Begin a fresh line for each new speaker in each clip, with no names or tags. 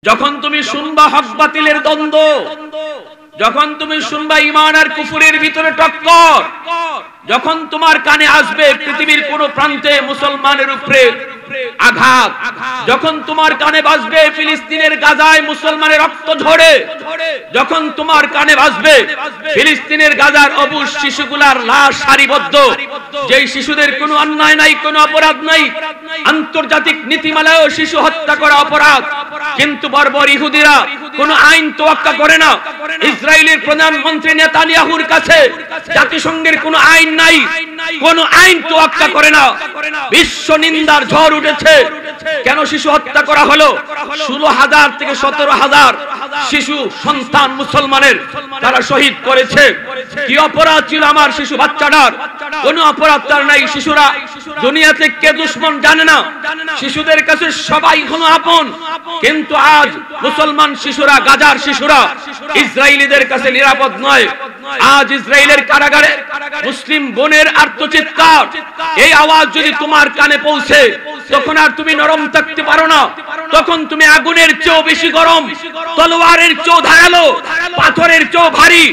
যখন তুমি শুনবা হক বাতিলের দ্বন্দ্ব, যখন তুমি শুনবা ঈমান আর কুফরের ভিতরে টক্কর, যখন তোমার কানে আসবে পৃথিবীর কোন প্রান্তে মুসলমানের উপরে আঘাত, যখন তোমার কানে বাজবে ফিলিস্তিনের গাজায় মুসলমানের রক্ত ঝরে, যখন তোমার কানে বাজবে ফিলিস্তিনের গাজার অবুঝ শিশুগুলার লাশ সারিবদ্ধ, যেই শিশুদের কোনো অন্যায় নাই, কোনো অপরাধ নাই, আন্তর্জাতিক নীতিমালায় শিশু হত্যা করা অপরাধ, কিন্তু বর্বর ইহুদিরা কোনো আইন তোয়াক্কা করে না। ইসরায়েলের প্রধানমন্ত্রী নেতানিয়াহুর কাছে জাতিসংঘের কোনো আইন নাই, কোনো আইন তোয়াক্কা করে না। বিশ্ব নিন্দার ঝড় উঠেছে। কেন শিশু হত্যা করা হলো? 16,000 থেকে 17,000 শিশু সন্তান মুসলমানের তারা শহীদ করেছে। কি অপরাধ ছিল আমার শিশু বাচ্চাটার? কোনো অপরাধ তার নাই। শিশুরা দুনিয়াতে কে দুশমন জানে না, শিশুদের কাছে সবাই হলো আপন। কিন্তু আজ মুসলমান শিশুরা, গাজার শিশুরা ইসরায়েলিদের কাছে নিরাপদ নয়। আজ ইসরায়েলের কারাগারে মুসলিম বোনের আর্তচিৎকার, এই আওয়াজ যদি তোমার কানে পৌঁছে, তখন আর তুমি নরম থাকতে পারো না। তখন তুমি আগুনের চেয়েও বেশি গরম, তলোয়ারের চেয়েও ধারালো, পাথরের চেয়েও ভারী।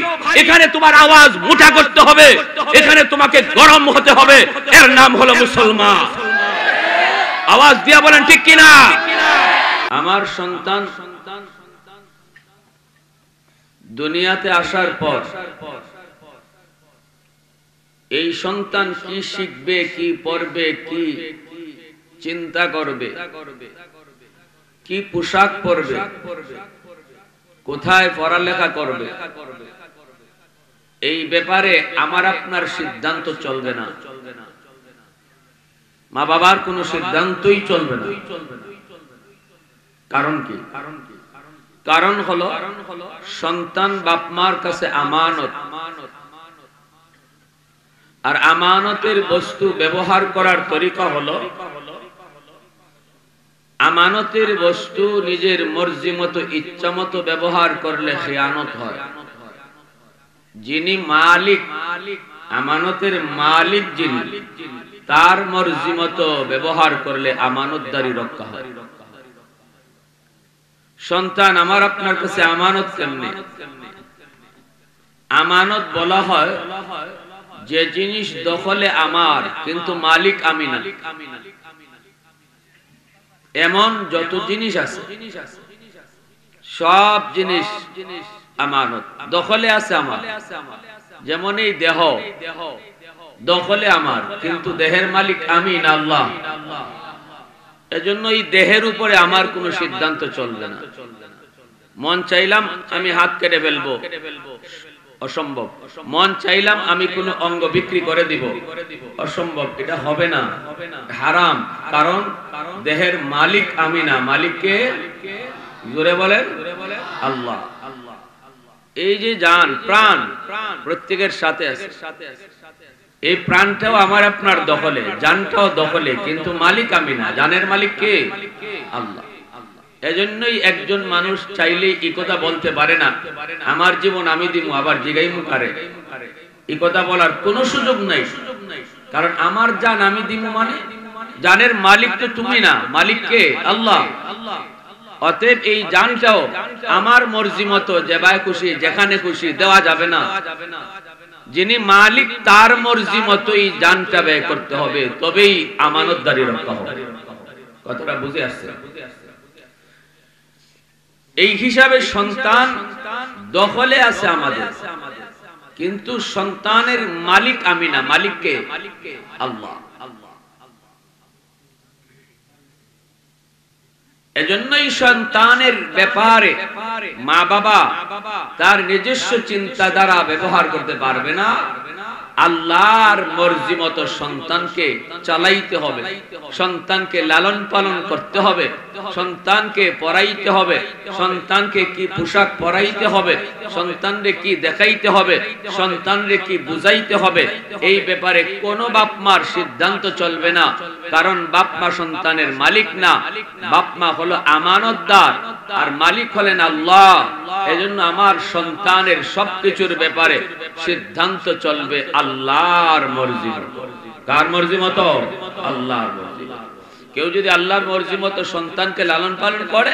এখানে তোমার আওয়াজ মোটা করতে হবে, এখানে তোমাকে গরম হতে হবে। এর নাম হলো মুসলমান। আওয়াজ দিয়া বলেন ঠিক কিনা? আমার সন্তান দুনিয়াতে আসার পর এই সন্তান কি শিখবে, কি পড়বে, কি চিন্তা করবে, কি পোশাক পরবে, কোথায় পড়ালেখা করবে, এই ব্যাপারে আমার আপনার সিদ্ধান্ত চলবে না। মা বাবার কোনো সিদ্ধান্তই চলবে না। কারণ কি? কারণ হলো সন্তান বাপ মার কাছে আমানত, আর আমানতের বস্তু ব্যবহার করার তরিকা হলো আমানতের বস্তু নিজের মর্জি মতো ইচ্ছা মতো ব্যবহার করলে খেয়ানত হয়। যিনি মালিক, আমানতের মালিক যিনি, তার মর্জি মতো ব্যবহার করলে আমানতদারি রক্ষা হয়। সন্তান আমার আপনার কাছে আমানত কেমনে? আমানত বলা হয় যে জিনিস দখলে আমার কিন্তু মালিক আমি না। এমন যত জিনিস আছে সব জিনিস আমানত, দখলে আছে আমার। যেমন এই দেহ দখলে আমার, কিন্তু দেহের মালিক আমি না, আল্লাহ। এজন্য এই দেহের উপরে আমার কোনো সিদ্ধান্ত চলবে না। মন চাইলাম আমি হাত কেটে ফেলবো, অসম্ভব। মন চাইলাম আমি কোন অঙ্গ বিক্রি করে দিব, অসম্ভব। এটা হবে না, হারাম। কারণ দেহের মালিক আমি না, মালিককে জোরে বলেন আল্লাহ। এই যে জান, প্রাণ প্রত্যেকের সাথে আছে। এই প্রাণটাও আমার আপনার দখলে, জানটাও দখলে, কিন্তু মালিক আমি না। জানের মালিক কে? আল্লাহ। এজন্যই একজন মানুষ চাইলেই এই কথা বলতে পারে না, আমার জীবন আমি দিব, আবার জিগাইমু কারে। এই কথা বলার কোনো সুযোগ নাই। কারণ আমার জান আমি দিব মানে জানের মালিক তো তুমি না, মালিক কে? আল্লাহ। অতএব এই জানটাও আমার মর্জি মতো যেভাবে খুশি যেখানে খুশি দেওয়া যাবে না। যিনি মালিক তার মর্জি মতো এই জানটা ব্যয় করতে হবে, তবেই আমানতদারি রক্ষা হবে। কথাটা বুঝে আসছে? এই হিসাবে সন্তান দখলে আছে আমাদের, কিন্তু সন্তানের মালিক আমি না, মালিক কে? আল্লাহ। এজন্যই সন্তানের ব্যাপারে মা বাবা তার নিজস্ব চিন্তাধারা ব্যবহার করতে পারবে না। আল্লাহর মর্জি মতো সন্তানকে চালাইতে হবে, সন্তানকে লালন পালন করতে হবে, সন্তানকে পড়াইতে হবে, সন্তানকে কি পোশাক পরাইতে হবে, সন্তানরে কি দেখাইতে হবে, সন্তানরে কি বুঝাইতে হবে, এই ব্যাপারে কোনো বাপ মার সিদ্ধান্ত চলবে না। কারণ বাপ মা সন্তানের মালিক না, বাপ মা হলো আমানতদার, আর মালিক হলেন আল্লাহ। এজন্য আমার সন্তানের সবকিছুর ব্যাপারে সিদ্ধান্ত চলবে আল্লাহর মর্জি মতো। কার মর্জি মতো? আল্লাহর মর্জি। কেউ যদি আল্লাহর মর্জি মতো সন্তানকে লালন পালন করে,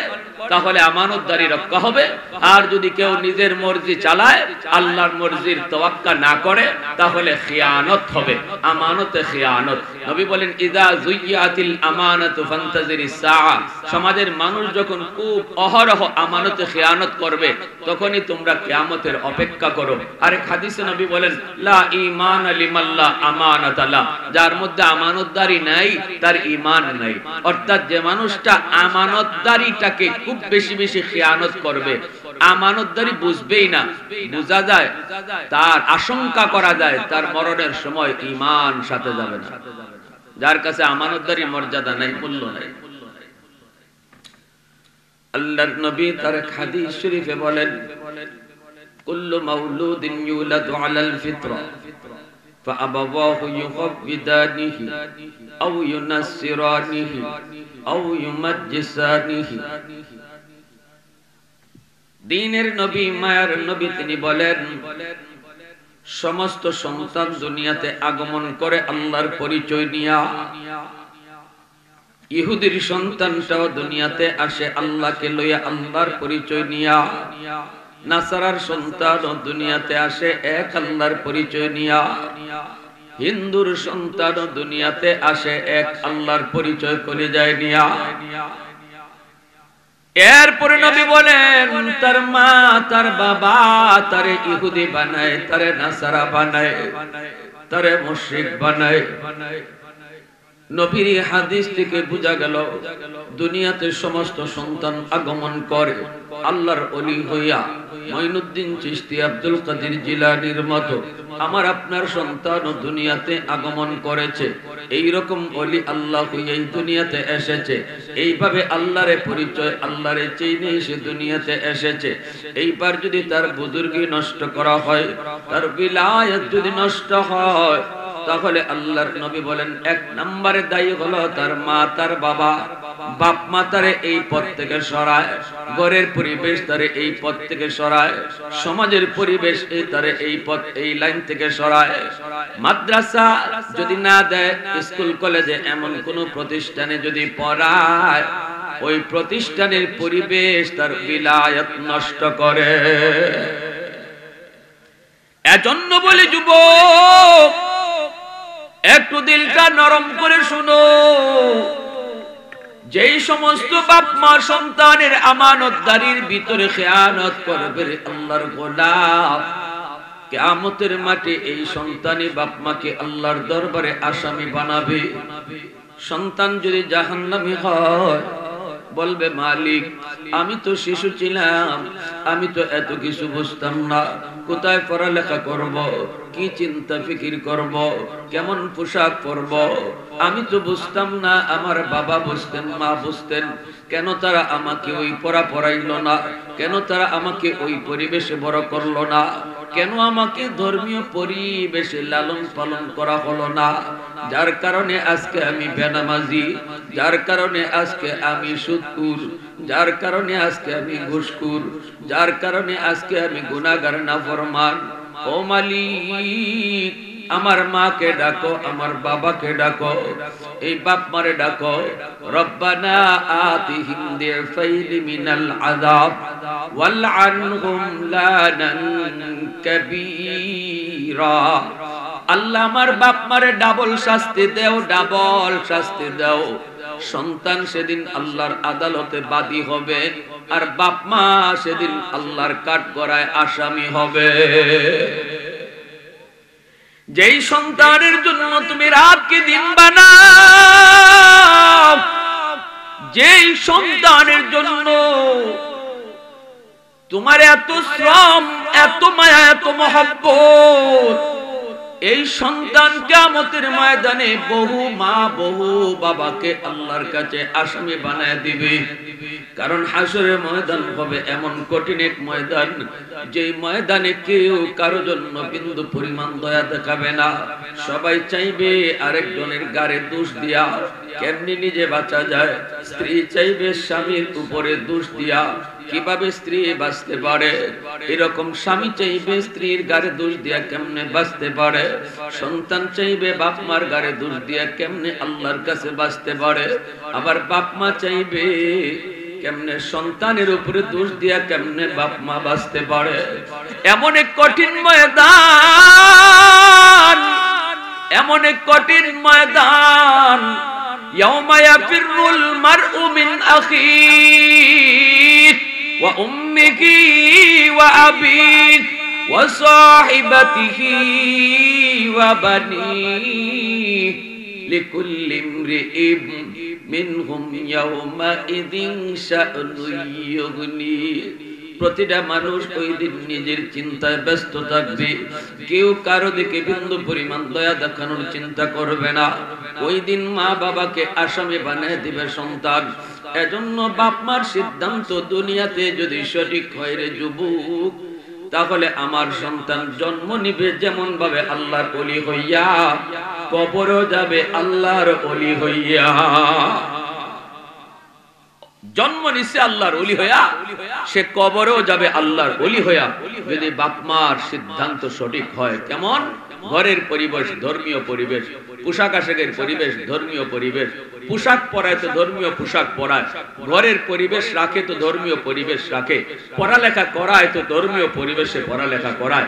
তাহলে আমানতদারি রক্ষা হবে। আর যদি কেউ নিজের মর্জি চালায়, আল্লাহর মর্জির তোয়াক্কা না করে, তাহলে খিয়ানত হবে, আমানতে খিয়ানত। নবী বলেন ইযা যুইয়াতিল আমানাতু ফান্তাজিরিস সাআ। সমাজের মানুষ যখন খুব অহরহ আমানতে খিয়ানত করবে, তখনই তোমরা কিয়ামতের অপেক্ষা করো। আর হাদিসে নবী বলেন লা ঈমান লিমাল্লা আমানাত লা। যার মধ্যে আমানতদারি নাই তার ঈমান নাই। অর্থাৎ যে মানুষটা আমানতদারিটাকে খুব বেশি বেশি খিয়ানত করবে, আমানতদারি বুঝবেই না, বোঝা যায়, তার আশঙ্কা করা যায় তার মরণের সময় ঈমান সাথে যাবে না। যার কাছে আমানতদারি মর্যাদা নাই, মূল্য নাই। আল্লাহর নবী তার হাদিস শরীফে বলেন কুল্লু মাউলুদিন ইউলাদু আলাল ফিতরা ফাআবাওয়াহু ইউহাব্বিদানিহি আও ইউনাসসিরানিহি আও ইউমাজ্জিসানিহি। দ্বীনের নবী, মায়ার নবী, তিনি বলেন সমস্ত সন্তান দুনিয়াতে আগমন করে আল্লাহর পরিচয় নিয়া। ইহুদির সন্তানটাও দুনিয়াতে আসে আল্লাহকে লইয়া, আল্লাহর পরিচয় নিয়া। নাসারার সন্তানও দুনিয়াতে আসে এক আল্লাহর পরিচয় নিয়া। হিন্দুর সন্তানও দুনিয়াতে আসে এক আল্লাহর পরিচয় করে যায় নিয়া। এরপরে নবী বলেন তার মা তার বাবা তারে ইহুদি বানায়, তারে নাসারা বানায়, তারে মুশরিক বানায়। নবীর হাদিস থেকে বোঝা গেল দুনিয়াতে সমস্ত সন্তান আগমন করে আল্লাহর ওলি হইয়া। মঈনুদ্দিন চিশতি, আব্দুল কাদের জিলানীর মতো আমার আপনার সন্তানও দুনিয়াতে আগমন করেছে। এই রকম ওলি আল্লাহ হইয়াই দুনিয়াতে এসেছে। এইভাবে আল্লাহরে পরিচয়, আল্লাহরে চিনে সে দুনিয়াতে এসেছে। এইবার যদি তার বুজুর্গি নষ্ট করা হয়, তার বিলায়াত যদি নষ্ট হয়, তাহলে আল্লাহর নবী বলেন এক নম্বরে দায়ী হলো তার মা তার বাবা। বাপ মা তারে এই পথ থেকে সরায়, ঘরের পরিবেশ তারে এই পথ থেকে সরায়, সমাজের পরিবেশ এই তারে এই পথ এই লাইন থেকে সরায়। মাদ্রাসা যদি না দেয়, স্কুল কলেজে এমন কোন প্রতিষ্ঠানে যদি পড়ায়, ওই প্রতিষ্ঠানের পরিবেশ তার বিলায়াত নষ্ট করে। এজন্য বলি যুবক, একটু দিলটা নরম করে শুনো। যেই সমস্ত বাপ মা সন্তানের আমানতদারির ভিতরে খেয়ানত করবে, আল্লাহর গোলাম, কিয়ামতের মাঠে এই সন্তানই বাপ মাকে আল্লাহর দরবারে আসামি বানাবে। সন্তান যদি জাহান্নামী হয়, বলবে মালিক আমি তো শিশু ছিলাম, আমি তো এত কিছু বুঝতাম না, কোথায় পড়ালেখা করব, কি চিন্তা ফিকির করব, কেমন পোশাক পরব, আমি তো বুঝতাম না। আমার বাবা বুঝতেন, মা বুঝতেন, কেন তারা আমাকে ওই পড়া পড়াইলো না? কেন তারা আমাকে ওই পরিবেশে বড় করলো না? কেন আমাকে ধর্মীয় পরিবেশে লালন পালন করা হলো না? যার কারণে আজকে আমি বেনামাজি, যার কারণে আজকে আমি সুদখোর, যার কারণে আজকে আমি ঘুষখোর, যার কারণে আজকে আমি গুনাহগার নাফরমান। ও মালিক, আমার মাকে ডাকো, আমার বাবাকে ডাকো, এই বাপ মারে ডাকো। রব্বানা আতিহিম দিফাইল মিনাল আযাব ওয়ালআনহুম লানান কাবীরা। আল্লাহ আমার বাপ মারে ডাবল শাস্তি দাও, ডাবল শাস্তি দাও। সন্তান সেদিন আল্লাহর আদালতে বাদী হবে, আর বাপ মা সেদিন আল্লাহর কাঠগড়ায় আসামি হবে। যেই সন্তানের জন্য তুমি রাতকে দিন বানাও, যেই সন্তানের জন্য তোমার এত শ্রম, এত মায়া, এত মহব্বত, এই সন্তান কিয়ামতের ময়দানে বহু মা বহু বাবাকে আল্লাহর কাছে আসামি বানায় দিবে। কারণ হাসরের ময়দান হবে এমন কঠিন এক ময়দান, যেই ময়দানে কেউ কারো জন্য বিন্দু পরিমাণ দয়া দেখাবে না। সবাই চাইবে আরেকজনের গায়ে দোষ দিয়া কেমনি নিজে বাঁচা যায়। স্ত্রী চাইবে স্বামীর উপরে দোষ দিয়া কিভাবে স্ত্রী বাঁচতে পারে, এরকম স্বামী চাইবে স্ত্রীর গায়ে দোষ দিয়া কেমনে বাঁচতে পারে। সন্তান চাইবে বাপ মার গায়ে দোষ দিয়া কেমনে আল্লাহর কাছে বাঁচতে পারে। আবার বাপ মা চাইবে কেমনে সন্তানের উপরে দোষ দিয়া কেমনে বাপ মা বাঁচতে পারে? এমন এক কঠিন ময়দান, এমন এক কঠিন ময়দান, ইয়াউমা ইয়াফিরুল মারউ মিন আখিহি ওয়া উম্মিহি ওয়া আবিহি ওয়া সাহিবাতিহি ওয়া বানিহি লিকুল্লি ইমরিইন মিনহুম ইয়াউমাইযিন শা'নুন ইউগনি। প্রতিটা মানুষ ওই দিন নিজের চিন্তায় ব্যস্ত থাকবে, কেউ কারো দিকে বিন্দু পরিমাণ দয়া দেখানোর চিন্তা করবে না। ওই দিন মা বাবাকে আসামি বানিয়ে দিবে সন্তান। এজন্য বাপ মার সিদ্ধান্ত দুনিয়াতে যদি সঠিক হয় রে যুবক, তাহলে আমার সন্তান জন্ম নিবে যেমন ভাবে আল্লাহর ওলি হইয়া, কবরও যাবে আল্লাহর ওলি হইয়া। জন্ম নিছে আল্লাহর ওলি হইয়া, সে কবরেও যাবে আল্লাহর ওলি হইয়া, যদি বাপ মার সিদ্ধান্ত সঠিক হয়। কেমন? ঘরের পরিবেশ ধর্মীয় পরিবেশ, পোশাক আশাকের পরিবেশ ধর্মীয় পরিবেশ, পোশাক পরায় তো ধর্মীয় পোশাক পরায়, ঘরের পরিবেশ রাখে তো ধর্মীয় পরিবেশ রাখে, পড়ালেখা করায় তো ধর্মীয় পরিবেশে পড়ালেখা করায়।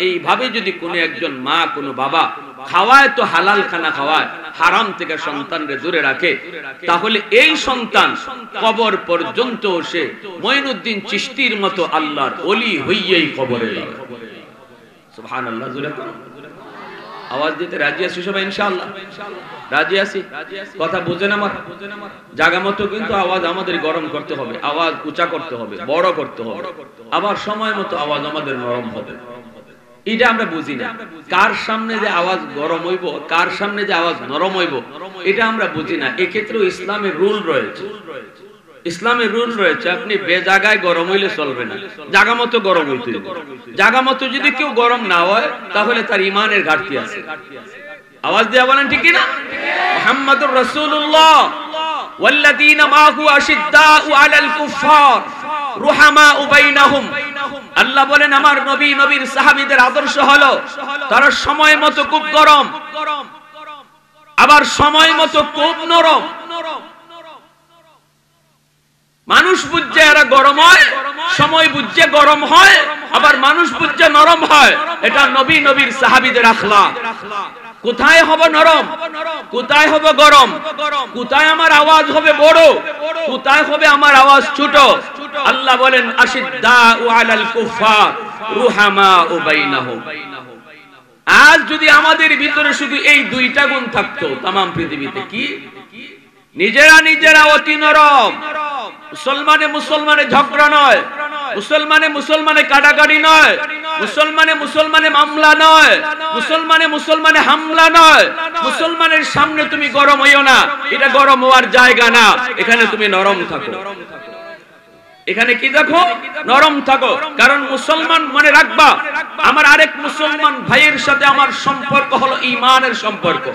এইভাবে যদি কোনো একজন মা কোনো বাবা খাওয়ায় তো হালাল খানা খাওয়ায়, হারাম থেকে সন্তানরে দূরে রাখে, তাহলে এই সন্তান কবর পর্যন্ত সে মঈনুদ্দিন চিশতির মতো আল্লাহর ওলি হইয়াই কবরে যাবে। সুবহানাল্লাহ। আওয়াজ দিতে রাজি আছি সবাই? ইনশাআল্লাহ রাজি আছি? কথা বুঝেন আমার? জায়গা মতো কিন্তু আওয়াজ আমাদের গরম করতে হবে, আওয়াজ উঁচা করতে হবে, বড় করতে হবে, আবার সময় মতো আওয়াজ আমাদের নরম হবে। এটা আমরা বুঝি না, কার সামনে যে আওয়াজ গরম হইব, কার সামনে যে আওয়াজ নরম হইব, এটা আমরা বুঝি না। এক্ষেত্রে ইসলামের রুল রয়েছে, ইসলামের রুল রয়েছে। আপনি বেজাগায় গরম হইলে চলবে না, জায়গা মতো গরম হইতে হবে। জায়গা মতো যদি কেউ গরম না হয়, তাহলে তার ইমানের ঘাটতি আছে। আওয়াজ দিয়ে বলেন ঠিক না? মুহাম্মাদুর রাসূলুল্লাহ ওয়াল্লাযীনা মাহু আশিদ্দাউ আলাল কুফফার রুহামাউ বাইনাহুম। আল্লাহ বলেন আমার নবী, নবীর সাহাবীদের আদর্শ হলো তারা সময় মতো খুব গরম, আবার সময় মতো খুব নরম। মানুষ বুঝছে এরা গরম হয়, সময় বুঝছে গরম হয়, আবার মানুষ বুঝছে নরম হয়। এটা নবী, নবীর সাহাবীদের আখলাক। কোথায় হবে নরম, কোথায় হবে গরম, কোথায় আমার আওয়াজ হবে বড়, কোথায় হবে আমার আওয়াজ ছোট। আল্লাহ বলেন আশিদ্দাউ আলাল কুফফার রুহামাউ বাইনাহুম। আজ যদি আমাদের ভিতরে শুধু এই দুইটা গুণ থাকতো, তাম পৃথিবীতে কি নিজেরা নিজেরা অতি নরম, মুসলমানে মুসলমানে ঝগড়া নয়, মুসলমানে মুসলমানে কাটাকাটি নয়, মুসলমানে মুসলমানে মামলা নয়, মুসলমানে মুসলমানে হামলা নয়। মুসলমানের সামনে তুমি গরম হইও না, এটা গরম হওয়ার জায়গা না। এখানে তুমি নরম থাকো, এখানে কি দেখো নরম থাকো। কারণ মুসলমান মনে রাখবা, আমার আরেক মুসলমান ভাইয়ের সাথে আমার সম্পর্ক হলো ঈমানের সম্পর্ক।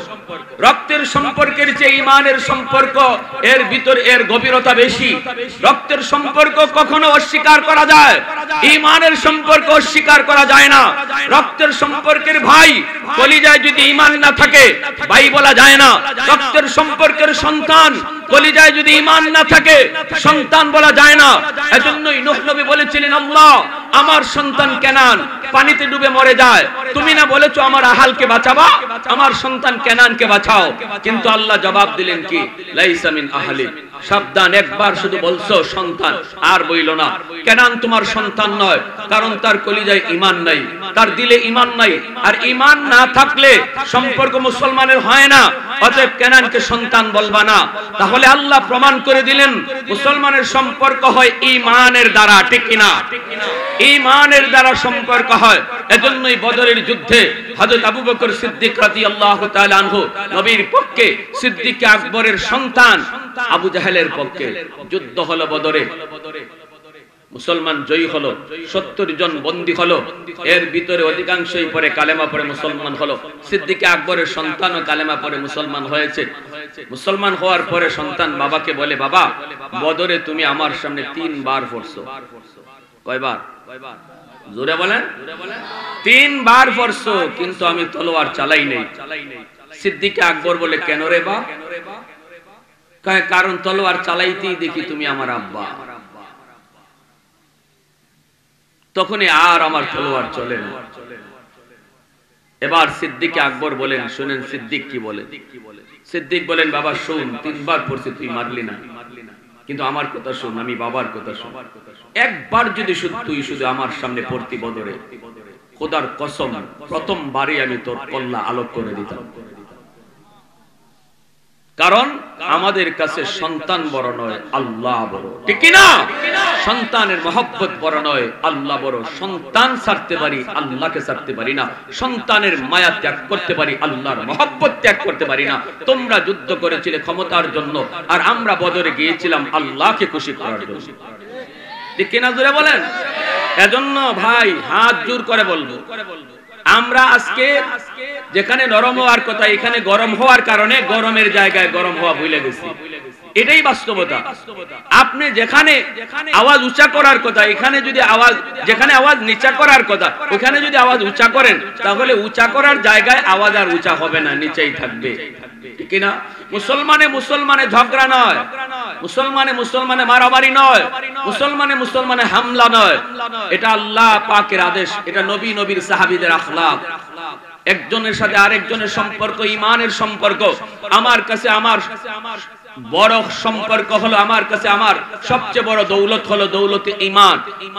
রক্তের সম্পর্কের চেয়ে ঈমানের সম্পর্ক এর ভিতর এর গভীরতা বেশি। রক্তের সম্পর্ক কখনো অস্বীকার করা যায়, ঈমানের সম্পর্ক অস্বীকার করা যায় না। রক্তের সম্পর্কের ভাই কলিজায় যদি ঈমান না থাকে ভাই বলা যায় না। রক্তের সম্পর্কের সন্তান কলিজায় যদি ঈমান না থাকে সন্তান বলা যায় না। এজন্যই নূহ নবী বলেছিলেন, আল্লাহ আমার সন্তান কেনান পানিতে ডুবে মরে যায়, তুমি না বলেছো আমার আহালকে বাঁচাবা, আমার সন্তান কেনানকে বাঁচাও। কিন্তু আল্লাহ জবাব দিলেন কি, লাইসা মিন আহলি। সাবধান, একবার শুধু বলছো সন্তান, আর বইলো না। কেনান তোমার সন্তান নয়, কারণ তার কলিজায় ঈমান নাই, তার দিলে ঈমান নাই। আর ঈমান না থাকলে সম্পর্ক মুসলমানের হয় না, অতএব কেনানকে সন্তান বলবা না। তাহলে আল্লাহ প্রমাণ করে দিলেন মুসলমানের সম্পর্ক হয় ঈমানের দ্বারা, ঠিক কিনা? ঈমানের দ্বারা সম্পর্ক হয়। এজন্যই বদরের যুদ্ধে হযরত আবু বকর সিদ্দিক রাদিয়াল্লাহু তাআলা আনহু নবীর পক্ষে, সিদ্দিক আকবরের সন্তান আবু জাহেলের পক্ষে যুদ্ধ হলো বদরে। মুসলমান জয়ী হলো, 70 জন বন্দী হলো। এর ভিতরে অধিকাংশই পরে কালেমা পড়ে মুসলমান হলো। সিদ্দিক আকবরের সন্তানও কালেমা পড়ে মুসলমান হয়েছে। মুসলমান হওয়ার পরে সন্তান বাবাকে বলে, বাবা বদরে তুমি আমার সামনে 3 বার পড়ছো। কয়বার? জোরে বলেন। 3 বার পড়ছো, কিন্তু আমি তলোয়ার চালাই নাই। সিদ্দিক আকবর বলে, কেন রে বা? কারণ তলোয়ার চালাইতেই দেখি তুমি আমার আব্বা। তখনই আর আমার তলোয়ার চলে না। এবার সিদ্দিক আকবর বলেন, শুনেন সিদ্দিক কি বলে। সিদ্দিক বলেন, বাবা শুন, 3 বার পড়ছি তুই মারলি না, কিন্তু আমার কথা শুন, আমি বাবার কথা শুন। একবার যদি তুই শুধু আমার সামনে পড়তি বদরে, খোদার কসম প্রথমবারই আমি তোর কল্লা আলোক করে দিতাম। কারণ আমাদের কাছে সন্তান বড় নয়, আল্লাহ বড়, ঠিক কি না? সন্তানের মহব্বত বড় নয়, আল্লাহ বড়। সন্তান ছাড়তে পারি, আল্লাহকে ছাড়তে পারি না। সন্তানের মায়া ত্যাগ করতে পারি, আল্লাহর মহব্বত ত্যাগ করতে পারি না। তোমরা যুদ্ধ করেছিলে ক্ষমতার জন্য, আর আমরা বদরে গিয়েছিলাম আল্লাহকে খুশি করার জন্য, ঠিক কি না? জোরে বলেন। এজন্য ভাই হাত জোর করে বলবো, আমরা আজকে যেখানে নরম হওয়ার কথা, এখানে গরম হওয়ার কারণে গরমের জায়গায় গরম হওয়া ভুলে গেছি। এটাই বাস্তবতা। আপনি যেখানে আওয়াজ উঁচা করার কথা, এখানে যদি আওয়াজ, যেখানে আওয়াজ নিচা করার কথা, ওখানে যদি আওয়াজ উঁচা করেন, তাহলে উঁচা করার জায়গায় আওয়াজ আর উঁচা হবে না, নিচেই থাকবে, ঠিক না? মুসলমানে মুসলমানে ঝগড়া নয়, মুসলমানে মুসলমানে মারামারি নয়, মুসলমানে মুসলমানে হামলা নয়। এটা আল্লাহ পাকের আদেশ, এটা নবী নবীর সাহাবীদের আখলাক। একজনের সাথে আরেকজনের সম্পর্ক ঈমানের সম্পর্ক। আমার কাছে আমার বড় সম্পর্ক হলো, আমার কাছে আমার সবচেয়ে বড় দৌলত হলো দৌলতে ঈমান।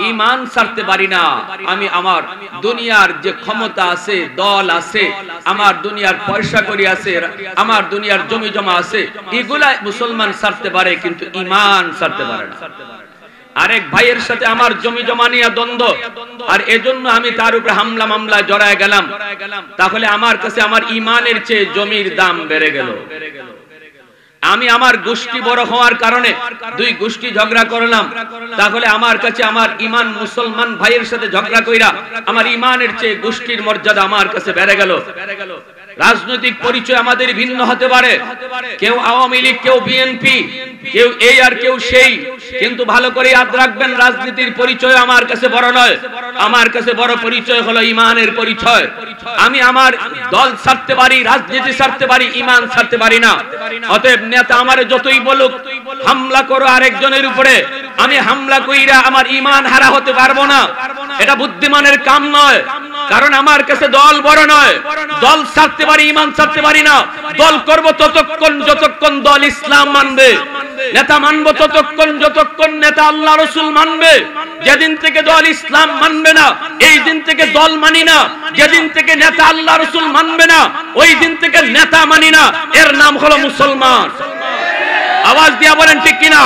ঈমান ছাড়তে পারি না আমি। আমার দুনিয়ার যে ক্ষমতা আছে, দল আছে, আমার দুনিয়ার পয়সা কড়ি আছে, আমার দুনিয়ার জমি জমা আছে, এগুলা মুসলমান ছাড়তে পারে, কিন্তু ঈমান ছাড়তে পারে না। আরেক ভাইয়ের সাথে আমার জমি জমা নিয়ে দ্বন্দ্ব, আর এজন্য আমি তার উপরে হামলা মামলা জড়ায় গেলাম, তাহলে আমার কাছে আমার ঈমানের চেয়ে জমির দাম বেড়ে গেল। আমি আমার গোষ্ঠী বড় হওয়ার কারণে 2 গোষ্ঠী ঝগড়া করলাম, তাহলে আমার কাছে আমার ঈমান, মুসলমান ভাইয়ের সাথে ঝগড়া কইরা আমার ঈমানের চেয়ে গোষ্ঠীর মর্যাদা আমার কাছে বেড়ে গেল। রাজনৈতিক পরিচয় আমাদের ভিন্ন হতে পারে, কেউ আওয়ামী লীগ, কেউ বিএনপি, কেউ এই আর কেউ সেই, কিন্তু ভালো করে ইয়াদ রাখবেন, রাজনীতির পরিচয় আমার কাছে বড় নয়। আমার কাছে বড় পরিচয় হলো ঈমানের পরিচয়। আমি আমার দল ছাড়তে পারি, রাজনীতি ছাড়তে পারি, ঈমান ছাড়তে পারি না। অতএব নেতা আমারে যতই বলুক হামলা করো আরেকজনের উপরে, আমি হামলা কইরা আমার ঈমান হারা হতে পারবো না। এটা বুদ্ধিমানের কাম নয়, কারণ আমার কাছে দল বড় নয়। দল ছাড়তে পারি, ঈমান ছাড়তে পারি না। দল করব ততক্ষণ যতক্ষণ দল ইসলাম মানবে, নেতা মানব ততক্ষণ যতক্ষণ নেতা আল্লাহ রাসূল মানবে। যেদিন থেকে দল ইসলাম মানবে না, এই দিন থেকে দল মানি না। যেদিন থেকে নেতা আল্লাহ রাসূল মানবে না, ওই দিন থেকে নেতা মানি না। এর নাম হলো মুসলমান। আওয়াজ দিয়া বলেন ঠিক কিনা?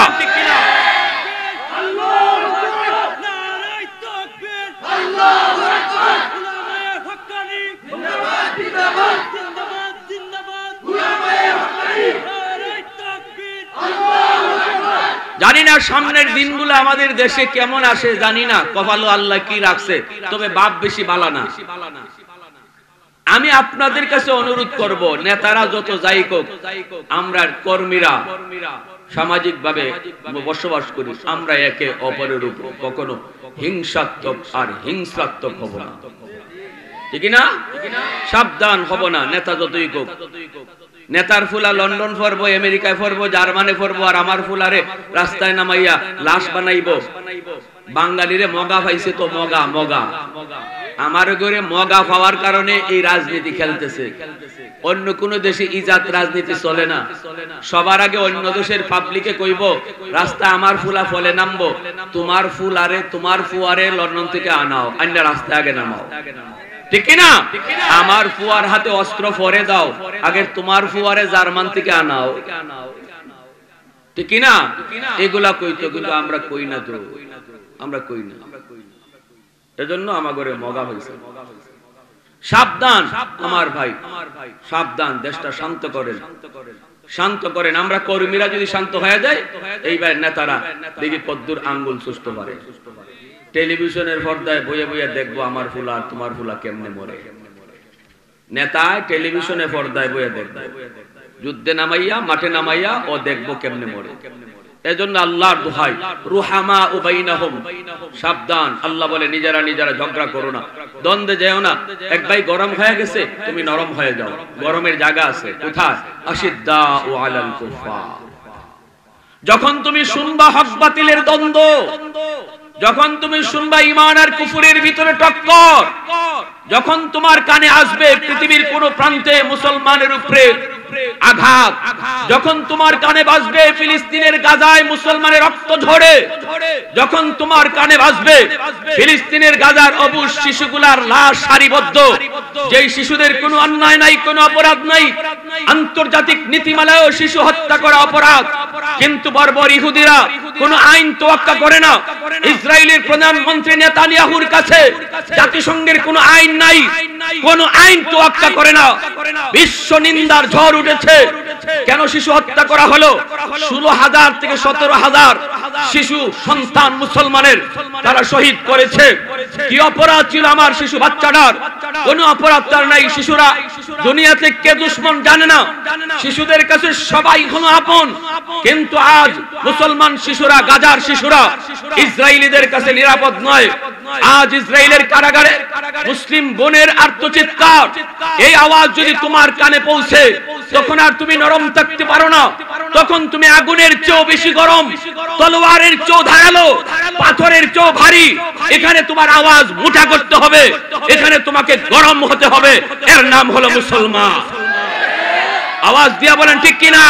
জানি না সামনের দিনগুলো আমাদের দেশে কেমন আসে, জানি না, কপালে আল্লাহ কি রাখছে, তবে বাপ বেশি বালা না। আমি আপনাদের কাছে অনুরোধ করব, নেতারা যত যাই হোক, আমরা কর্মীরা সামাজিক ভাবে বসবাস করি, আমরা একে অপরের উপর কখনো হিংসাত্মক আর হিংসাত্মক হব না, ঠিক না? সাবধান হব না, নেতা যতই হোক। নেতার ফুলা লন্ডন ফরব, আমেরিকায় ফরব, জার্মানে ফরব, আর আমার ফুলারে রাস্তায় নামাইয়া লাশ বানাইব। বাঙালিরে মগা পাইছে তো মগা মগা, আমার ঘরে মগা পাওয়ার কারণে এই রাজনীতি খেলতেছে। অন্য কোন দেশে ইজাত রাজনীতি চলে না। সবার আগে অন্য দেশের পাবলিকে কইব, রাস্তা আমার ফুলা ফলে নামবো, তোমার ফুলারে তোমার ফুয়ারে লন্ডন থেকে আনাও, আইনা রাস্তায় আগে নামাও, ঠিক না? আমার ফুয়ার হাতে অস্ত্র পরে দাও, আগে তোমার ফুয়ারে জার্মান থেকে আনাও, ঠিক না? এগুলা কইতো, কিন্তু আমরা কই না, তো আমরা কই না। এজন্য আমার ঘরে মগা হয়েছে। সাবধান আমার ভাই, সাবধান। দেশটা শান্ত করেন, শান্ত করেন। আমরা কর্মীরা যদি শান্ত হয়ে যায়, এইবার নেতারা দেখি কদ্দুর আঙ্গুল সুস্থ পারে। টেলিভিশনের পর্দায় বইয়ে বইয়ে দেখবো আমার ফুলা আর তোমার ফুলা কেমনে মরে। নেতায় টেলিভিশনে পর্দায় বইয়ে দেখবো, যুদ্ধে নামাইয়া, মাঠে নামাইয়া ও দেখবো কেমনে মরে। এজন্য আল্লাহর দোহাই, রুহামা ও বাইনাহুম, সাবধান। আল্লাহ বলে নিজেরা নিজেরা ঝগড়া করো না, দ্বন্দ্বে যেও না। এক ভাই গরম হয়ে গেছে, তুমি নরম হয়ে যাও। গরমের জায়গা আছে কোথায়? আশিদ্দাউ আলাল কুফার, যখন তুমি শুনবা হক বাতিলের দ্বন্দ্ব, যখন তুমি শুনবা ঈমান আর কুফরের ভিতরে টক্কর, যখন তোমার কানে আসবে পৃথিবীর কোন প্রান্তে মুসলমানের উপরে আঘাত, যখন তোমার কানে বাজবে ফিলিস্তিনের গাজায় মুসলমানের রক্ত ঝরে, যখন তোমার কানে বাজবে ফিলিস্তিনের গাজার অবুঝ শিশুগুলার লাশ সারিবদ্ধ, যেই শিশুদের কোনো অন্যায় নাই, কোনো অপরাধ নাই, আন্তর্জাতিক নীতিমালায়ও শিশু হত্যা করা অপরাধ, কিন্তু বর্বর ইহুদিরা কোনো আইন তোয়াক্কা করে না। ইসরায়েলের প্রধানমন্ত্রী নেতানিয়াহুর কাছে জাতিসংঘের কোনো আইন নাই, কোনো আইন তোয়াক্কা করে না। বিশ্ব নিন্দার ঝড় উঠেছে। কেন শিশু হত্যা করা হলো? 16,000 থেকে 17,000 শিশু সন্তান মুসলমানের তারা শহীদ করেছে। কি অপরাধ ছিল আমার শিশু বাচ্চাটার? কোনো অপরাধ তার নাই। শিশুরা দুনিয়াতে কে দুশ্মন জানে না, শিশুদের কাছে সবাই হলো আপন। কিন্তু আজ মুসলমান শিশুরা, গাজার শিশুরা ইসরায়েলিদের কাছে নিরাপদ নয়। আজ ইসরায়েলের কারাগারে মুসলিম বোনের আর্তচিৎকার, এই আওয়াজ যদি তোমার কানে পৌঁছে, তখন আর তুমি নরম থাকতে পারো না। তখন তুমি আগুনের চেয়েও বেশি গরম, তলোয়ারের চেয়েও ধারালো, পাথরের চেয়েও ভারী। এখানে তোমার আওয়াজ মোটা করতে হবে, এখানে তোমাকে গরম হতে হবে। এর নাম হলো মুসলমান। আওয়াজ দিয়া বলেন ঠিক কিনা?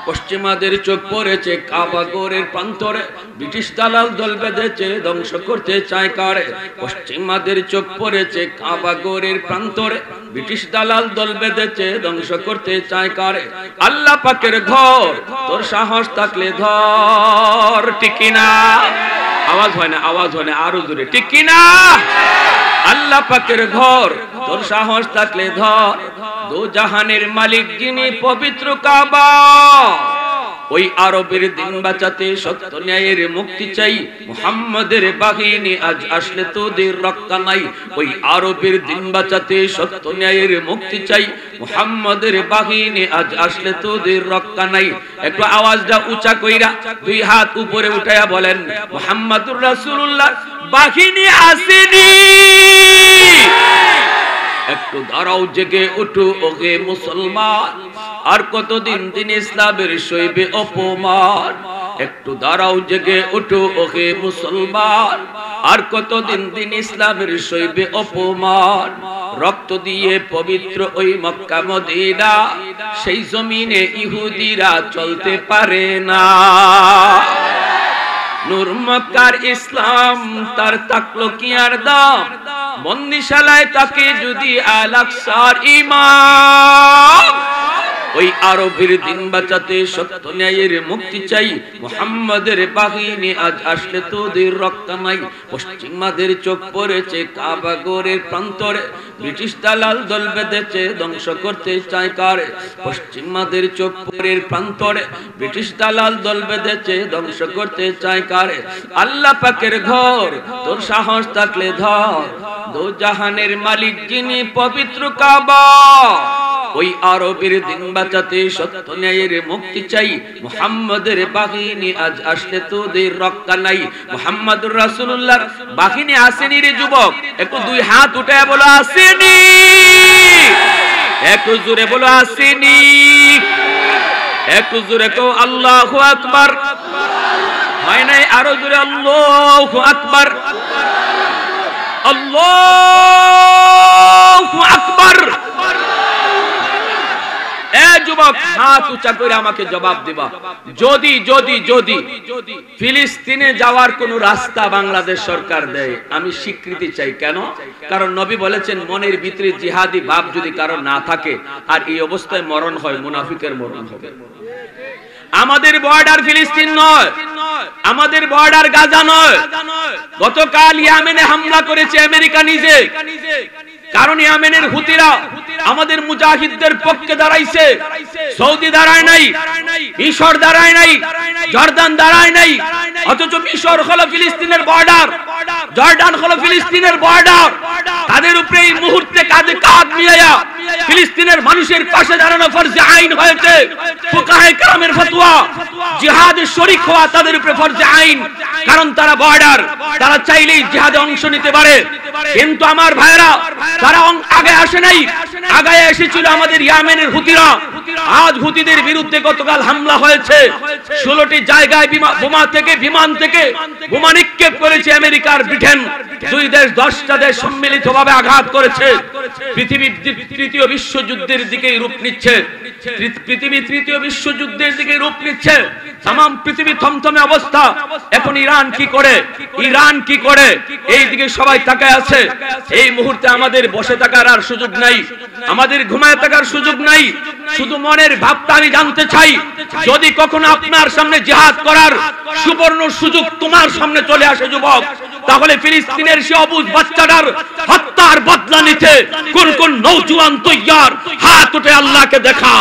পশ্চিমাদের চোখ পড়েছে কাবা ঘরের প্রান্তরে, ব্রিটিশ দালাল দল বেঁধেছে ধ্বংস করতে চায় কারে। পশ্চিমাদের চোখ পড়েছে কাবা ঘরের প্রান্তরে, ব্রিটিশ দালাল দল বেঁধেছে ধ্বংস করতে চায় কারে। আল্লাহ পাকের ঘর, তোর সাহস থাকলে ধর। ঠিক কিনা? আওয়াজ হয় না, আওয়াজ হয় না, আরো জোরে ঠিক কিনা? আল্লাহ পাকের ঘর, তোর সাহস থাকলে ধর। দো জাহানের মালিক যিনি পবিত্র কাবা, ওই আরবের দিন বাঁচাতে সত্য ন্যায়ের মুক্তি চাই। মুহাম্মাদের বাহিনী আজ আসলে তোদের রক্ষা নাই। ওই আরবের দিন বাঁচাতে সত্য ন্যায়ের মুক্তি চাই। মুহাম্মাদের বাহিনী আজ আসলে তোদের রক্ষা নাই। একটু আওয়াজটা উঁচা কইরা দুই হাত উপরে উঠায়া বলেন, মুহাম্মাদুর রাসূলুল্লাহ বাহিনী আসেনি। একটু দাঁড়াও, জেগে উঠো ওহে মুসলমান, আর কতদিন দিন ইসলামের সইবে অপমান। একটু দাঁড়াও, জেগে উঠো ওহে মুসলমান, আর কতদিন দিন ইসলামের সইবে অপমান। রক্ত দিয়ে পবিত্র ওই মক্কা মদিনা, সেই জমিনে ইহুদিরা চলতে পারে না। নূর মক্কার ইসলাম তার তাকলো কি আর দাম, বন্দিশালায় তাকে যদি আল-আকসার ইমাম। ওই আরবের দিন বাঁচাতে সত্য ন্যায়ের মুক্তি চাই। মুহাম্মাদের বাহিনী আজ আসলে তোদের রক্ষা নাই। পশ্চিমাদের চোখ পড়েছে কাবা ঘরের প্রান্তরে, ব্রিটিশ দালাল দল বেঁধেছে ধ্বংস করতে চায় কারে। পশ্চিমাদের চোখ পরের প্রান্তরে, ব্রিটিশ দালাল দল বেঁধেছে ধ্বংস করতে চায় কারে। আল্লাহ পাকের ঘর, তোর সাহস থাকলে ধর। দো জাহানের মালিক যিনি পবিত্র কাবা, ওই আরবের দিন বাঁচাতে সত্য ন্যায়ের মুক্তি চাই। মুহাম্মাদের বাহিনী আজ আসলে তোদের রক্ষা নাই। মুহাম্মাদুর রাসূলুল্লাহর বাহিনী আসেনি রে যুবক, একটু দুই হাত উঠায় বলো আসেনি। একটু জোরে বলো আসেনি। একটু জোরে কও আল্লাহু আকবার। হয় নাই? আরো জোরে আল্লাহু আকবার। আল্লাহু আকবার। যুবক হাত উঁচা করে আমাকে জবাব দিবা, যদি যদি যদি ফিলিস্তিনে যাওয়ার কোন রাস্তা বাংলাদেশ সরকার দেয়, আমি স্বীকৃতি চাই। কেন? কারণ নবী বলেছেন, মনের ভিতরে জিহাদি ভাব যদি কারো না থাকে আর এই অবস্থায় মরণ হয়, মুনাফিকের মরণ হবে। আমাদের বর্ডার ফিলিস্তিন নয়, আমাদের বর্ডার গাজা নয়। গতকাল ইয়েমেনে হামলা করেছে আমেরিকা নিজে, কারণ ইয়েমেনের হুতিরা আমাদের মুজাহিদদের পক্ষে দাঁড়াইছে। সৌদি দাঁড়ায় নাই, মিশর দাঁড়ায় নাই, জর্দান দাঁড়ায় নাই। অথচ মিশর হলো ফিলিস্তিনের বর্ডার, জর্ডান হলো ফিলিস্তিনের বর্ডার, তাদের উপরে এই মুহূর্তে কাঁধে কাঁধ মিলাইয়া ফিলিস্তিনের মানুষের পাশে দাঁড়ানো ফরজে আইন হয়েছে। ফুকাহে কেরামের ফতোয়া, জিহাদে শরীক হওয়া তাদের উপরে ফরজে আইন, কারণ তারা বর্ডার, তারা চাইলেই জিহাদে অংশ নিতে পারে। কিন্তু আমার ভাইরা তারা আগে আসে নাই, আগে এসেছিল আমাদের ইয়েমেনের হুতিরা। আজ হুতিদের বিরুদ্ধে গতকাল হামলা হয়েছে, 16টি জায়গায় বিমান থেকে বোমা নিক্ষেপ করেছে আমেরিকার ব্রিটেন। দুই দেশ 10টা দেশ সম্মিলিতভাবে আঘাত করেছে। পৃথিবীর তৃতীয় বিশ্বযুদ্ধের দিকে রূপ নিচ্ছে, পৃথিবী তৃতীয় বিশ্বযুদ্ধের দিকে রূপ নিচ্ছে। तमाम পৃথিবী থমথমে অবস্থা। এখন ইরান কি করে, ইরান কি করে, এই দিকে সবাই তাকায় আছে। এই মুহূর্তে আমাদের বসে থাকার আর সুযোগ নাই, আমাদের ঘুমায় থাকার সুযোগ নাই। শুধু মনের ভাবটা আমি জানতে চাই, যদি কখনো আপনার সামনে জিহাদ করার সুবর্ণ সুযোগ তোমার সামনে চলে আসে যুবক, তাহলে ফিলিস্তিনের সে অবুঝ বাচ্চাটার হত্যার বদলা নিতে কোন কোন নওজোয়ান তৈয়ার? হাত উঠে আল্লাহকে দেখা।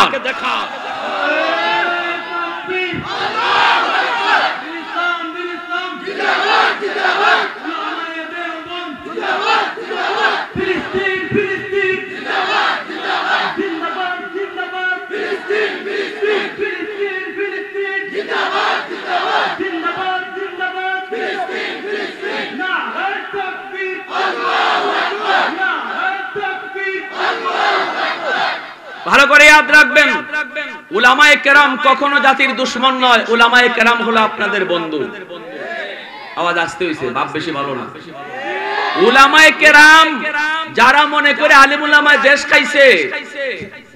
ভালো করে याद রাখবেন, উলামায়ে কেরাম কখনো জাতির দুশমন নয়, উলামায়ে কেরাম হলো আপনাদের বন্ধু। আওয়াজ আসতে হইছে, বাপ বেশি ভালো না। উলামায়ে কেরাম যারা মনে করে আলেম উলামায়ে দেশ খাইছে,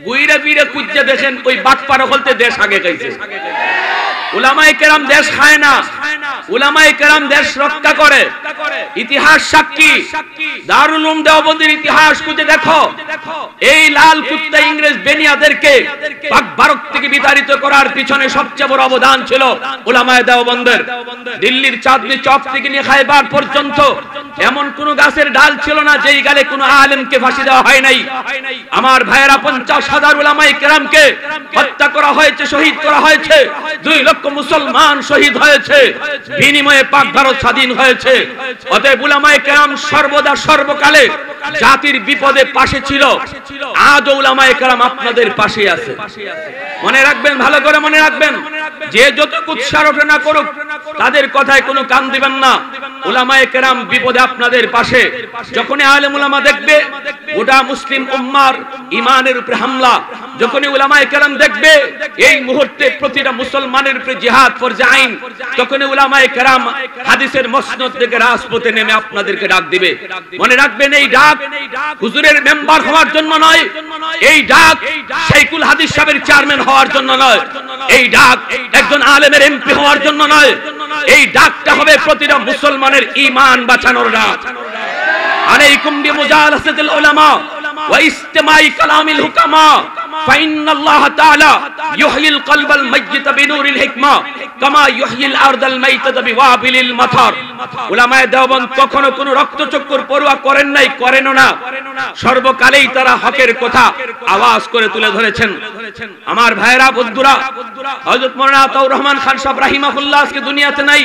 গুইরা বিরে কুজ্জা দেখেন ওই বাটপাড়া বলতে দেশ আগে খাইছে। উলামায়ে কেরাম দেশ খায় না, উলামায়ে কেরাম দেশ রক্ষা করে। ইতিহাস সাক্ষী, দারুল উলুম দেওবন্দের ইতিহাস খুঁজে দেখো। এই লাল কুত্তা ইংরেজ বেনিয়াদেরকে পাক ভারত থেকে বিতাড়িত করার পিছনে সবচেয়ে বড় অবদান ছিল উলামায়ে দেওবন্দের। দিল্লির চাঁদনি চক থেকে নিয়ে খায়বার পর্যন্ত এমন কোন গাছের ডাল ছিল না যেই গালে কোনো আলেমকে ফাঁসি দেওয়া হয় নাই। আমার ভাইয়েরা 50,000 উলামায়ে কেরামকে হত্যা করা হয়েছে, শহীদ করা হয়েছে। 2 লক্ষ মুসলমান শহীদ হয়েছে, বিনিময়ে পাক ভারত স্বাধীন হয়েছে। অতএব উলামায়ে কেরাম সর্বদা সর্বকালে জাতির বিপদে পাশে ছিল। আজ উলামায়ে কেরাম আপনাদের পাশে আছে। মনে রাখবেন, ভালো করে মনে রাখবেন, যে যত কুৎসার ওঠে না করুক তাদের কথায় কোনো কান দিবেন না। উলামায়ে কেরাম বিপদে আপনাদের পাশে। যখনই আলেম উলামা দেখবে গোটা মুসলিম উম্মার ঈমানের উপরে হামলা, যখনই উলামায়ে কেরাম দেখবে এই মুহূর্তে প্রতিটা মুসলমানের উপরে জিহাদ ফরজে আইন, তখনই উলামায়ে কেরাম হাদিসের মসনদ থেকে রাজপথে নেমে আপনাদেরকে ডাক দিবে। মনে রাখবেন, এই ডাক হুজুরের মেম্বার হওয়ার জন্য নয়, এই ডাক শাইখুল হাদিস সাহেবের চেয়ারম্যান হওয়ার জন্য নয়, এই ডাক একজন আলেমের এমপি হওয়ার জন্য নয়, এই ডাকটা হবে প্রতিটা মুসলমানের ঈমান বাঁচানোর ডাক। আলাইকুম বিমুজালাসাতিল উলামা ওয়া ইসতিমাই কালামিল হুকামা فإن الله تعالى يحيي القلب الميت بنور الحكمة كما يحيي الأرض الميتة بوابل المطر। উলামায়ে দেওবন্দ কখনো কোনো রক্তচক্ষুর পরোয়া করেন নাই, করেনও না। সর্বকালেই তারা হকের কথা আওয়াজ করে তুলে ধরেছেন। আমার ভাইরা বন্ধুরা, হযরত মাওলানা আতাউর রহমান খান সাহেব রাহিমাহুল্লাহ আজকে দুনিয়াতে নাই।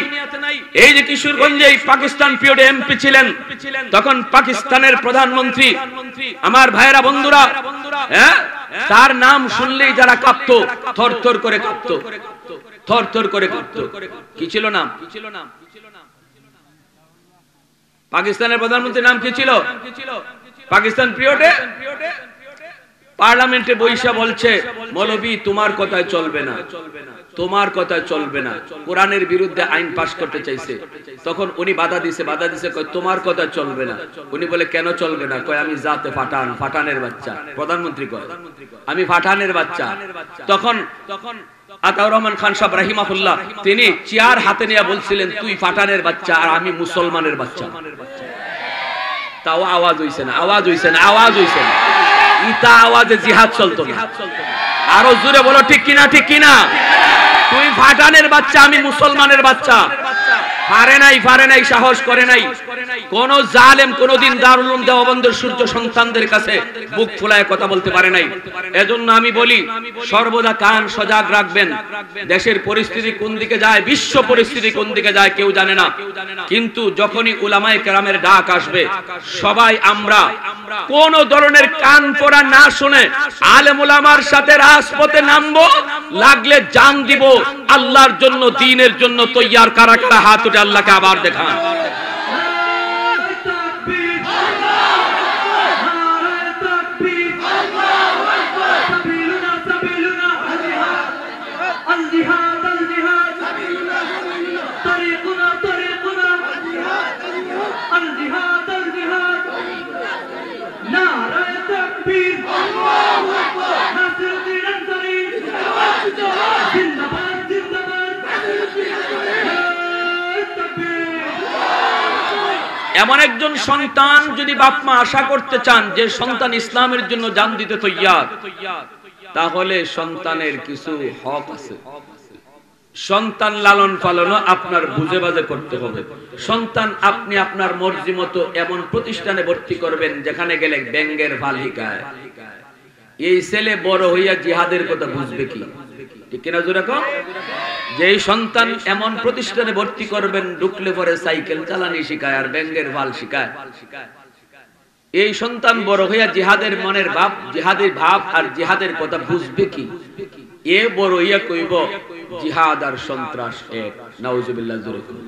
এই যে কিশোরগঞ্জে পাকিস্তান পিরিয়ডে এমপি ছিলেন, তখন পাকিস্তানের প্রধানমন্ত্রী। আমার ভাইরা বন্ধুরা, হ্যাঁ, তার নাম শুনলেই যারা কাঁপতো, থরথর করে কাঁপতো, থরথর করে কাঁপতো। কি ছিল নাম? পাকিস্তানের প্রধানমন্ত্রীর নাম কি ছিল? পাকিস্তান পিরিয়ডে পার্লামেন্টে বৈশা বলছে, মৌলভী তোমার কথায় চলবে না, তোমার কথায় চলবে না। কোরআনের বিরুদ্ধে আইন পাশ করতে চাইছে, তখন উনি বাধা দিছে, কয় তোমার কথা চলবে না। উনি বলে কেন চলবে না? কয় আমি জাতে পাঠান, পাঠানের বাচ্চা। প্রধানমন্ত্রী কয় আমি পাঠানের বাচ্চা। তখন আতাউর রহমান খান সাহেব রাহিমাহুল্লাহ তিনি চেয়ার হাতে নিয়ে বলছিলেন, তুই পাঠানের বাচ্চা আর আমি মুসলমানের বাচ্চা। তাও আওয়াজ হইছে না, আওয়াজ হইছে না, আওয়াজ হইছে না। ইতা আওয়াজে জিহাদ চলতো না। আরো জোরে বলো ঠিক কিনা, ঠিক কিনা? তুই পাঠানের বাচ্চা, আমি মুসলমানের বাচ্চা। পারে নাই, সাহস করে নাই। কোন জালেম কোনদিন দারুল উলুম দেওবন্দের সূর্য সন্তানদের কাছে বুক ফুলায় কথা বলতে পারে নাই। এজন্য আমি বলি সর্বদা কান সজাগ রাখবেন। দেশের পরিস্থিতি কোন দিকে যায়, বিশ্ব পরিস্থিতি কোন দিকে যায় কেউ জানে না, কিন্তু যখনই উলামায়ে কেরামের ডাক আসবে সবাই আমরা কোন ধরনের কান পড়া না শুনে আলেম উলামার সাথে রাজপথে নামবো, লাগলে জান দিব আল্লাহর জন্য, দ্বীনের জন্য তৈয়ার। কারা কারা হাত উঠে আল্লাহকে আবার দেখান। এমন একজন সন্তান যদি বাপ মা আশা করতে চান যে সন্তান ইসলামের জন্য জান দিতে তৈয়ার, তাহলে সন্তানের কিছু হক আছে। সন্তান লালন পালন আপনার বুঝে বাজে করতে হবে। সন্তান আপনি আপনার মর্জি মতো এমন প্রতিষ্ঠানে ভর্তি করবেন যেখানে গেলে ব্যাঙ্গের ভাল শিখায়। এই ছেলে বড় হইয়া জিহাদের কথা বুঝবে কি? ঠিক কিনা জোরে কও? যে সন্তান এমন প্রতিষ্ঠানে ভর্তি করবেন ঢুকলে পরে সাইকেল চালানি শিখায় আর ব্যাঙ্গের ভাল শিখায়, এই সন্তান বড় হইয়া জিহাদের মনের ভাব, জিহাদের ভাব আর জিহাদের কথা বুঝবে কি? এ বড় হইয়া কইব জিহাদ আর সন্ত্রাস এক। নাউজুবিল্লাহ জোরে কও।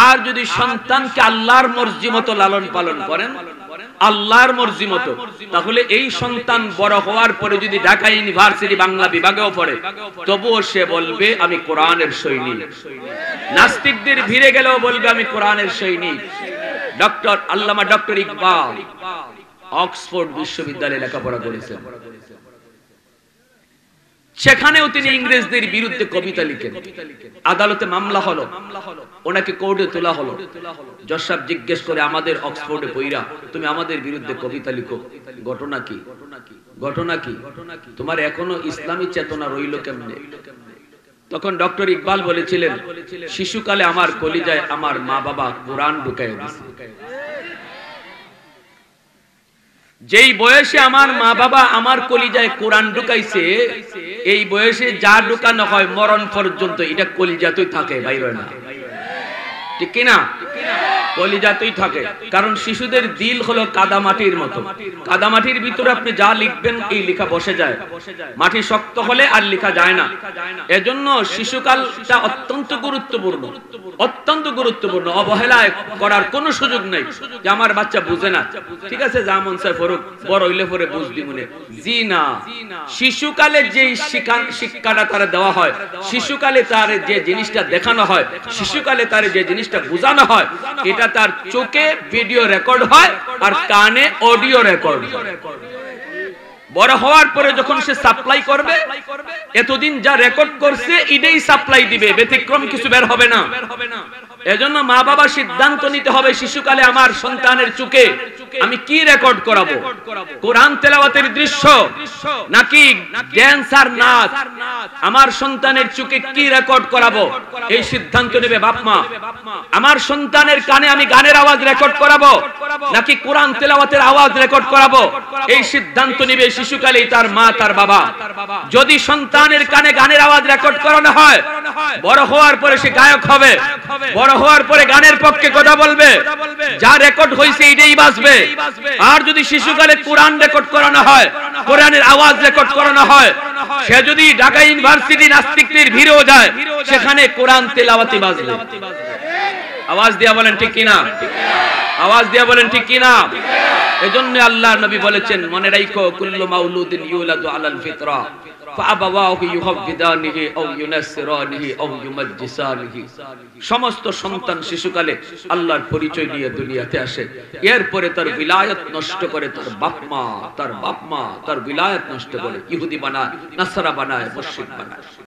আর যদি সন্তানকে আল্লাহর মর্জি মতো লালন পালন করেন, আল্লাহর মর্জি মতো, তাহলে এই সন্তান বড় হওয়ার পরে যদি ঢাকা ইউনিভার্সিটি বাংলা বিভাগেও পড়ে তবুও সে বলবে আমি কোরআনের সৈনিক। নাস্তিকদের ভিড়ে গেলেও বলবে আমি কোরআনের সৈনিক। ডক্টর আল্লামা ডক্টর ইকবাল অক্সফোর্ড বিশ্ববিদ্যালয়ে লেখাপড়া করেছেন, সেখানেও তিনি ইংরেজদের বিরুদ্ধে কবিতা লিখেন। আদালতে মামলা হলো, ওনাকে কোর্টে তোলা হলো। জজ সাহেব জিজ্ঞেস করে আমাদের অক্সফোর্ডে পইরা তুমি আমাদের বিরুদ্ধে কবিতা লিখো, ঘটনা কি? ঘটনা কি? তোমার এখনো ইসলামী চেতনা রইল কেমনে? তখন ডক্টর ইকবাল বলেছিলেন শিশুকালে আমার কলিজায় আমার মা বাবা কোরআন ঢুকায় দিয়েছে। যেই বয়সে আমার মা বাবা আমার কলিজায় কোরআন ঢুকাইছে, এই বয়সে যা ঢুকানো হয় মরণ পর্যন্ত এটা কলিজাতেই থাকে, বাইরে হয় না। ঠিক কিনা? কলিজাতেই থাকে। কারণ শিশুদের দিল হলো কাদামাটির মতো, কাদামাটির ভিতরে আপনি যা লিখবেন এই লেখা বসে যায়, মাটি শক্ত হলে আর লেখা যায় না। এজন্য শিশুকালটা অত্যন্ত গুরুত্বপূর্ণ, অত্যন্ত গুরুত্বপূর্ণ। অবহেলা করার কোনো সুযোগ নেই যে আমার বাচ্চা বুঝে না, ঠিক আছে যা মন চায় করুক, বড় হইলে পরে বুঝবি মনে। জি না, শিশুকালে যে শিক্ষাটা তারা দেওয়া হয়, শিশুকালে তার যে জিনিসটা দেখানো হয়, শিশুকালে তার যে জিনিসটা বোঝানো হয়, এটা তার চোখে ভিডিও রেকর্ড হয় আর কানে অডিও রেকর্ড হয়। বড় হওয়ার পরে যখন সে সাপ্লাই করবে, এতদিন যা রেকর্ড করছে এটাই সাপ্লাই দিবে, ব্যতিক্রম কিছু বের হবে না। এজন্য মা বাবা সিদ্ধান্ত নিতে হবে শিশুকালে আমার সন্তানের চোখে আমি কি রেকর্ড করাবো, কোরআন তেলাওয়াতের দৃশ্য নাকি ড্যান্স আর নাচ। আমার সন্তানের চোখে কি রেকর্ড করাবো এই সিদ্ধান্ত নেবে বাপ মা। আমার সন্তানের কানে আমি গানের আওয়াজ রেকর্ড করাবো নাকি কোরআন তেলাওয়াতের আওয়াজ রেকর্ড করাবো এই সিদ্ধান্ত নেবে শিশুকালেই তার মা তার বাবা। যদি সন্তানের কানে গানের আওয়াজ রেকর্ড করানো হয়, বড় হওয়ার পরে সে গায়ক হবে, বড় হওয়ার পরে গানের পক্ষে কথা বলবে, যা রেকর্ড হয়েছে এটাই বাজবে। আর যদি শিশুকালে কোরআন রেকর্ড করানো হয়, কোরআনের আওয়াজ রেকর্ড করানো হয়, সে যদি ঢাকা ইউনিভার্সিটি নাস্তিকদের ভিড়েও যায়, সেখানে কোরআন তেলাওয়াতি বাজবে। আওয়াজ দিয়া বলেন ঠিক কিনা? আওয়াজ দিয়া বলেন ঠিক কিনা? এজন্য আল্লাহর নবী বলেছেন মনে রাখো কুল্লু মাউলুদিন ইউলাদু আলাল ফিতরা ফাআবাওয়াহু ইউহাব্বিদানিহি আও ইউনাসসিরানিহি আও ইউমাজ্জিসানিহি। সমস্ত সন্তান শিশুকালে আল্লাহর পরিচয় নিয়ে দুনিয়াতে আসে, এরপরে তার বিলায়াত নষ্ট করে তার বাপ মা, তার বিলায়াত নষ্ট করে ইহুদি বানায়, নাসারা বানায়, মুশরিক বানায়।